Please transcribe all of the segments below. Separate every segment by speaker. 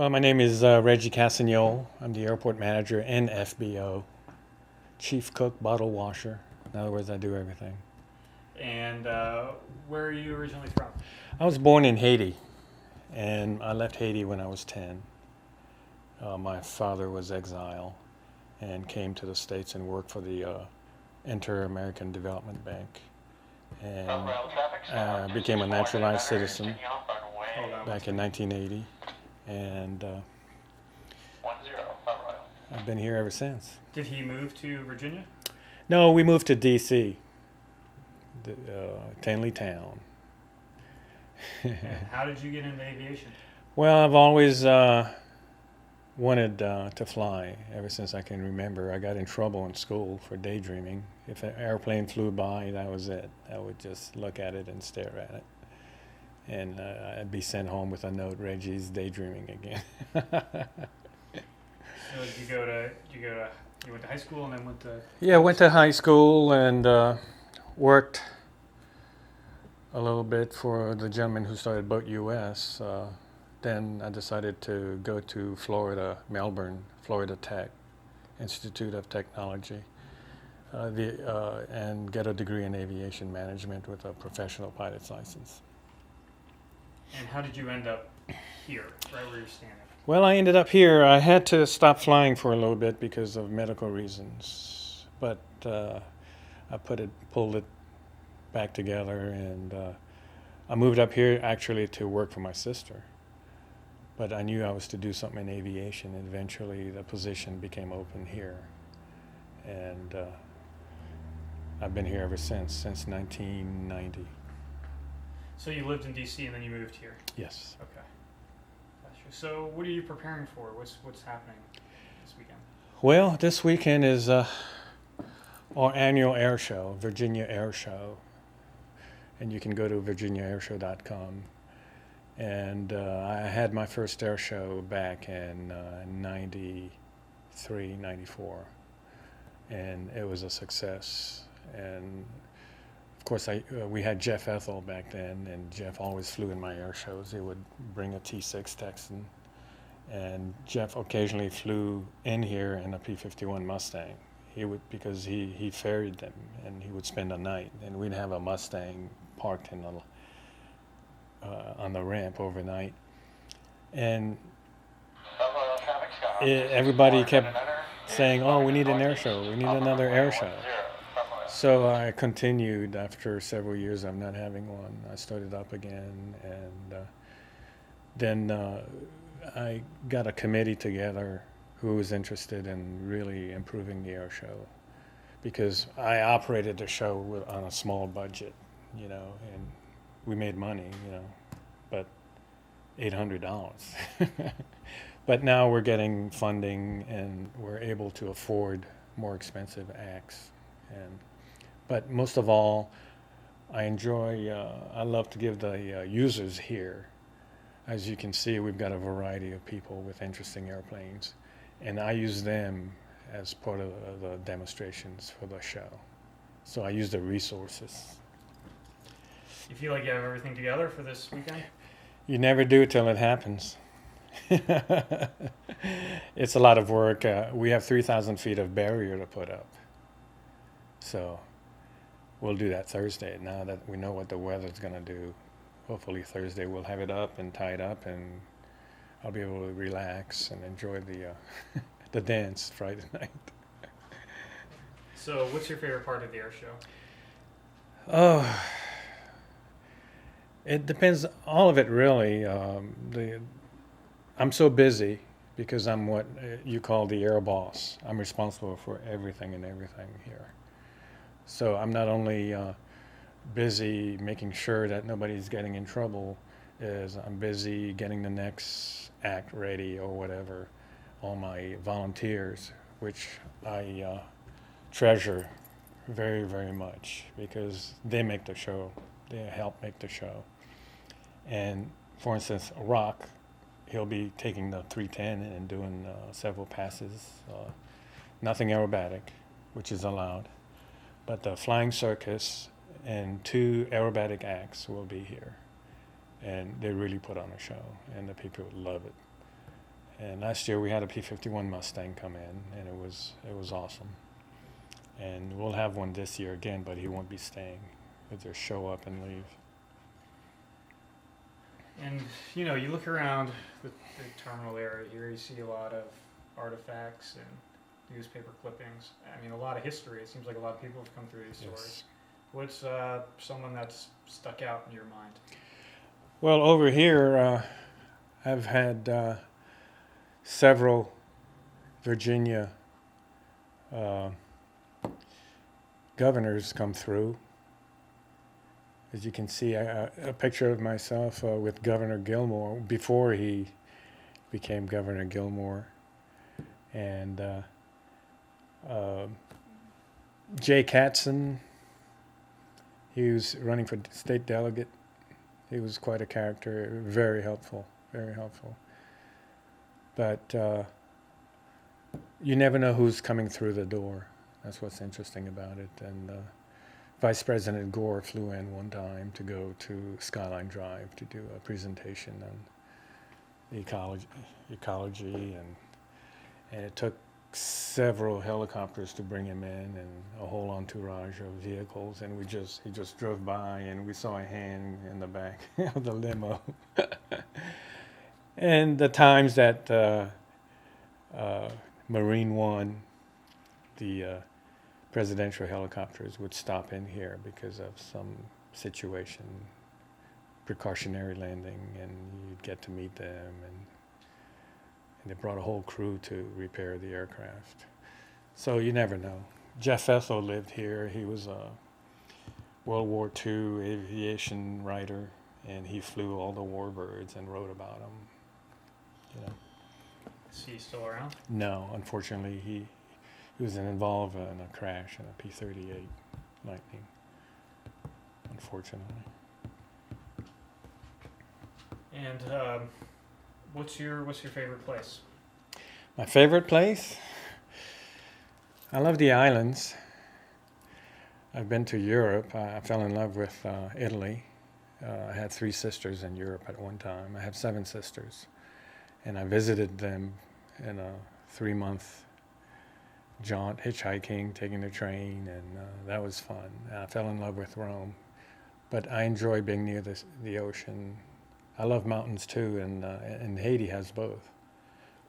Speaker 1: Well, my name is Reggie Cassignol. I'm the airport manager and FBO, chief cook, bottle washer. In other words, I do everything.
Speaker 2: And where are you originally from?
Speaker 1: I was born in Haiti, and I left Haiti when I was 10. My father was exiled and came to the States and worked for the Inter-American Development Bank, and became a naturalized citizen back in 1980, and I've been here ever since.
Speaker 2: Did he move to Virginia?
Speaker 1: No, we moved to D.C., Tenley Town.
Speaker 2: And how did you get into aviation?
Speaker 1: Well, I've always wanted to fly ever since I can remember. I got in trouble in school for daydreaming. If an airplane flew by, that was it. I would just look at it and stare at it. And I'd be sent home with a note, Reggie's daydreaming again.
Speaker 2: So you went to high school and then went to...
Speaker 1: Yeah, I went to high school and worked a little bit for the gentleman who started Boat US. Then I decided to go to Florida, Melbourne, Florida Tech, Institute of Technology, and get a degree in aviation management with a professional pilot's license.
Speaker 2: And how did you end up here, right where you're standing?
Speaker 1: Well, I ended up here. I had to stop flying for a little bit because of medical reasons, but I pulled it back together, and I moved up here actually to work for my sister. But I knew I was to do something in aviation, and eventually the position became open here, and I've been here ever since 1990.
Speaker 2: So you lived in D.C. and then you moved here?
Speaker 1: Yes.
Speaker 2: Okay. Gotcha. So what are you preparing for? What's happening this weekend?
Speaker 1: Well, this weekend is our annual air show, Virginia Air Show, and you can go to virginiaairshow.com. And I had my first air show back in 93, 94, and it was a success. And of course, we had Jeff Ethel back then, and Jeff always flew in my air shows. He would bring a T6 Texan, and Jeff occasionally flew in here in a P-51 Mustang. Because he ferried them, and he would spend a night, and we'd have a Mustang parked in on the ramp overnight, and everybody kept saying, "Oh, we need an air show. We need another air show." So I continued. After several years of not having one, I started up again, and then I got a committee together who was interested in really improving the air show, because I operated the show on a small budget, and we made money, but $800. But now we're getting funding, and we're able to afford more expensive acts. But most of all, I love to give the users here. As you can see, we've got a variety of people with interesting airplanes, and I use them as part of the demonstrations for the show. So I use the resources.
Speaker 2: You feel like you have everything together for this weekend?
Speaker 1: You never do till it happens. It's a lot of work. We have 3,000 feet of barrier to put up. So we'll do that Thursday. Now that we know what the weather's going to do, hopefully Thursday we'll have it up and tied up, and I'll be able to relax and enjoy the dance Friday night.
Speaker 2: So what's your favorite part of the air show?
Speaker 1: Oh, it depends. All of it, really. I'm so busy because I'm what you call the air boss. I'm responsible for everything and everything here. So I'm not only busy making sure that nobody's getting in trouble, I'm busy getting the next act ready or whatever. All my volunteers, which I treasure very, very much, because they make the show. They help make the show. And for instance, Rock, he'll be taking the 310 and doing several passes. Nothing aerobatic, which is allowed. But the flying circus and 2 aerobatic acts will be here. And they really put on a show, and the people love it. And last year we had a P-51 Mustang come in, and it was awesome. And we'll have one this year again, but he won't be staying. He'll just show up and leave.
Speaker 2: And you know, you look around the terminal area here, you see a lot of artifacts and newspaper clippings. I mean, a lot of history. It seems like a lot of people have come through these stories.
Speaker 1: Yes.
Speaker 2: What's someone that's stuck out in your mind?
Speaker 1: Well, over here, I've had several Virginia governors come through. As you can see, a picture of myself with Governor Gilmore before he became Governor Gilmore. And Jay Katzen, he was running for state delegate. He was quite a character, very helpful, very helpful. But you never know who's coming through the door. That's what's interesting about it. And Vice President Gore flew in one time to go to Skyline Drive to do a presentation on the ecology, and it took several helicopters to bring him in, and a whole entourage of vehicles, and he just drove by, and we saw a hand in the back of the limo. And the times that Marine One, the presidential helicopters would stop in here because of some situation, precautionary landing, and you'd get to meet them, and they brought a whole crew to repair the aircraft. So you never know. Jeff Ethel lived here. He was a World War II aviation writer, and he flew all the warbirds and wrote about them. You know.
Speaker 2: Is he still around?
Speaker 1: No, unfortunately, he was involved in a crash in a P-38 Lightning, unfortunately.
Speaker 2: And what's your favorite place?
Speaker 1: My favorite place? I love the islands. I've been to Europe. I fell in love with Italy. I had 3 sisters in Europe at one time. I have 7 sisters. And I visited them in a 3-month jaunt, hitchhiking, taking the train, and that was fun. I fell in love with Rome. But I enjoy being near the ocean. I love mountains too, and Haiti has both.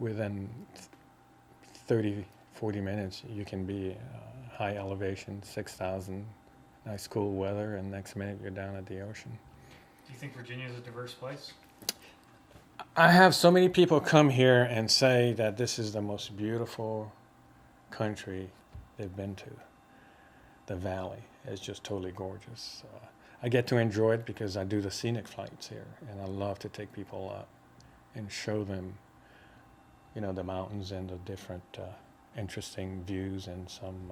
Speaker 1: Within 30, 40 minutes, you can be high elevation, 6,000, nice cool weather, and next minute you're down at the ocean.
Speaker 2: Do you think Virginia is a diverse place?
Speaker 1: I have so many people come here and say that this is the most beautiful country they've been to. The valley is just totally gorgeous. I get to enjoy it because I do the scenic flights here, and I love to take people up and show them, you know, the mountains and the different interesting views, and some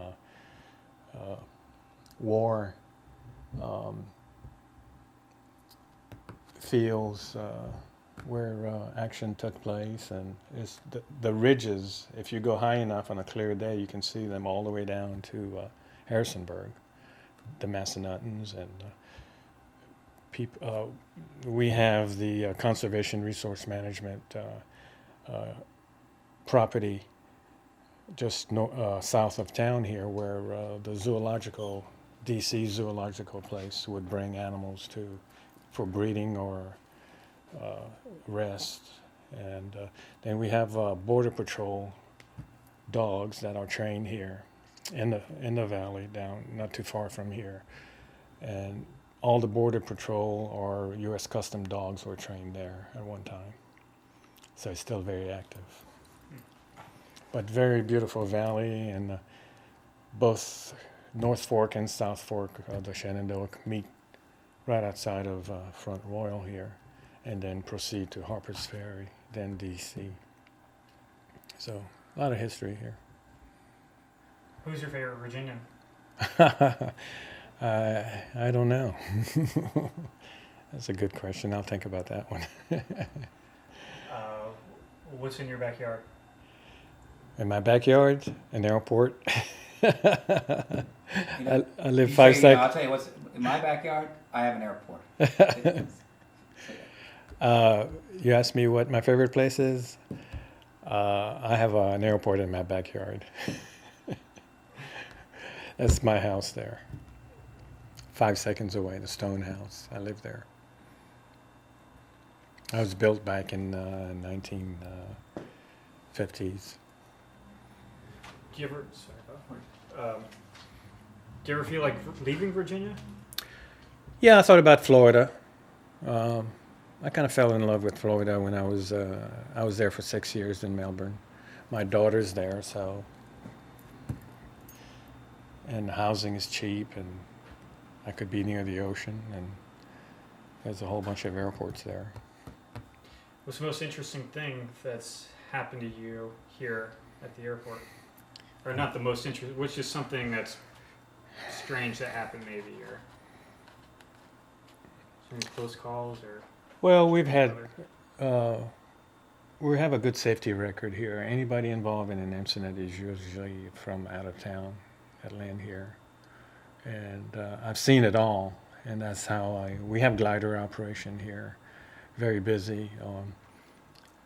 Speaker 1: war fields where action took place, and it's the ridges. If you go high enough on a clear day, you can see them all the way down to Harrisonburg, the Massanuttons, and we have the conservation resource management property just south of town here, where the DC zoological place would bring animals for breeding or rest. And then we have Border Patrol dogs that are trained here in the valley, down not too far from here. And all the Border Patrol or U.S. Custom dogs were trained there at one time. So it's still very active. But very beautiful valley, and both North Fork and South Fork of the Shenandoah meet right outside of Front Royal here, and then proceed to Harper's Ferry, then D.C. So a lot of history here.
Speaker 2: Who's your favorite Virginian?
Speaker 1: I don't know. That's a good question. I'll think about that one.
Speaker 2: What's in your backyard?
Speaker 1: In my backyard, an airport.
Speaker 3: You know,
Speaker 1: I live
Speaker 3: you
Speaker 1: 5
Speaker 3: say,
Speaker 1: seconds.
Speaker 3: I'll tell you what's in my backyard. I have an airport.
Speaker 1: You asked me what my favorite place is. I have an airport in my backyard. That's my house there. 5 seconds away, the stone house. I live there. I was built back in 1950s.
Speaker 2: Do you ever, do you ever feel like leaving Virginia?
Speaker 1: Yeah, I thought about Florida. I kind of fell in love with Florida when I was there for 6 years in Melbourne. My daughter's there, so, and housing is cheap, and I could be near the ocean, and there's a whole bunch of airports there.
Speaker 2: What's the most interesting thing that's happened to you here at the airport? Or not the most interesting, which is something that's strange that happened maybe, or any close calls, or
Speaker 1: Well, we have a good safety record here. Anybody involved in an incident is usually from out of town that land here. And I've seen it all, and that's how we have glider operation here, very busy.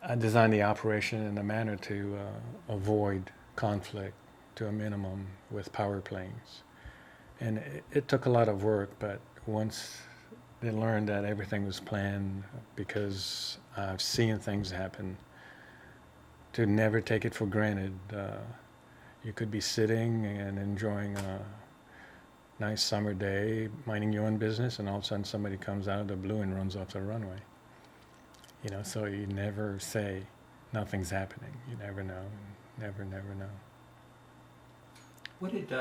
Speaker 1: I designed the operation in a manner to avoid conflict to a minimum with power planes. And it took a lot of work, but once they learned that everything was planned, because I've seen things happen, to never take it for granted. You could be sitting and enjoying a nice summer day, minding your own business, and all of a sudden somebody comes out of the blue and runs off the runway. You know, so you never say nothing's happening. You never know. Never know.
Speaker 3: What did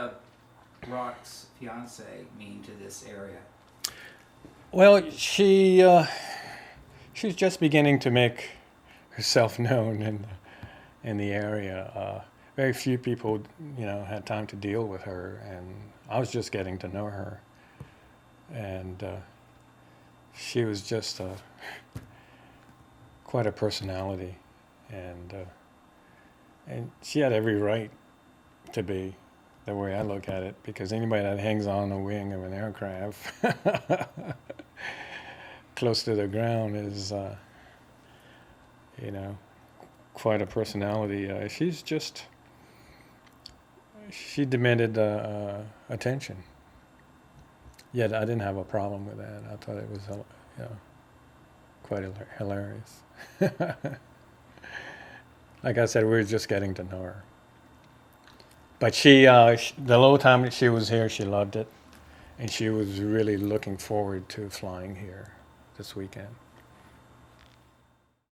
Speaker 3: Rock's fiance mean to this area?
Speaker 1: Well, she's just beginning to make herself known in the area. Very few people, had time to deal with her, and I was just getting to know her. And she was just quite a personality, and she had every right to be, the way I look at it, because anybody that hangs on the wing of an aircraft close to the ground is, quite a personality. She demanded attention. Yet I didn't have a problem with that. I thought it was, quite hilarious. Like I said, we were just getting to know her. But the little time that she was here, she loved it. And she was really looking forward to flying here this weekend.